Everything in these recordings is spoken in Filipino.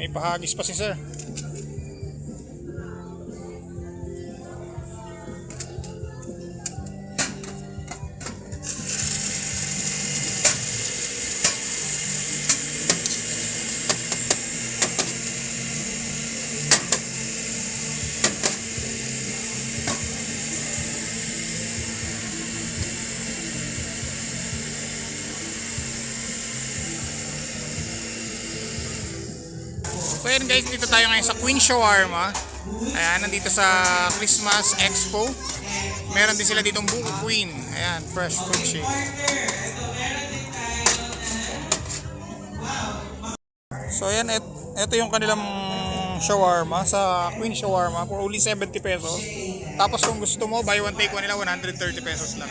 May pahagis pa si sir. So ayan guys, dito tayo ngayon sa Queen Shawarma. Ayan, nandito sa Christmas Expo. Meron din sila ditong buko Queen. Ayan, fresh fruit shake. So ayan, ito yung kanilang shawarma sa Queen Shawarma for only 70 pesos. Tapos kung gusto mo, buy one take one nila, 130 pesos lang.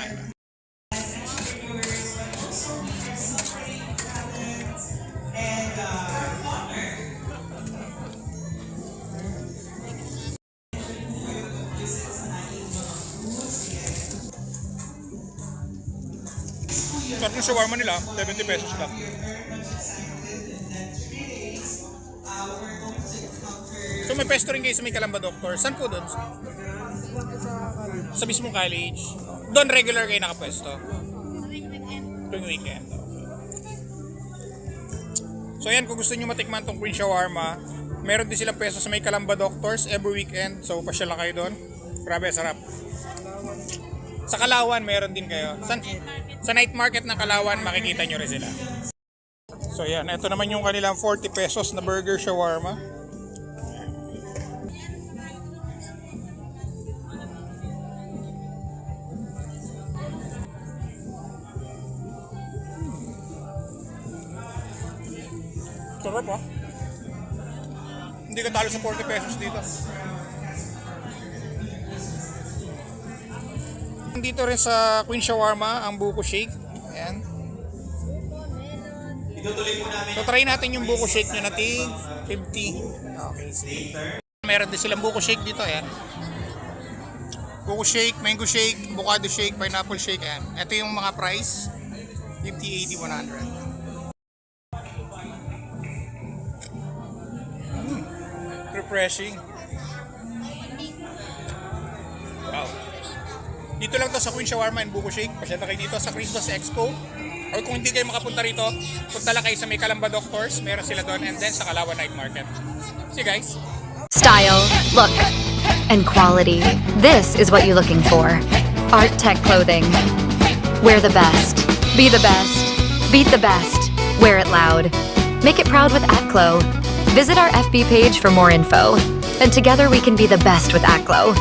Sarap yung shawarma nila, 70 pesos lang. So may pesto rin kayo sa may Calamba Doctor. Saan po doon? Sa mismong college. Doon regular kayo nakapwesto? Tuwing weekend. So ayan, kung gusto nyo matikman tong Queen Shawarma, meron din silang pwesto sa may Calamba Doctors every weekend. So pasyal lang kayo doon. Grabe, sarap. Sa Kalawan, meron din kayo. Sa night market ng Kalawan, makikita nyo rin sila. So yan, ito naman yung kanilang 40 pesos na burger shawarma. Sarap ah. Hindi ka talo sa 40 pesos dito. Dito rin sa Queen Shawarma ang buko shake. Ayan. So try natin yung buko shake nyo na tig 50. Okay, sige. Meron din silang buko shake dito. Ayan. Buko shake, mango shake, avocado shake, pineapple shake. Ayan. Ito yung mga price. 50, 80, 100. Refreshing. Wow. Dito lang to sa Queen Shawarma and Buko Shake. Pasyal na kayo dito sa Christmas Expo. Or kung hindi kayo makapunta rito, punta lang kayo sa may Calamba Doctors. Meron sila doon, and then sa Kalawan Night Market. See you guys. Style, look, and quality. This is what you're looking for. Art Tech Clothing. Wear the best. Be the best. Beat the best. Wear it loud. Make it proud with Aklo. Visit our FB page for more info. And together we can be the best with Aklo.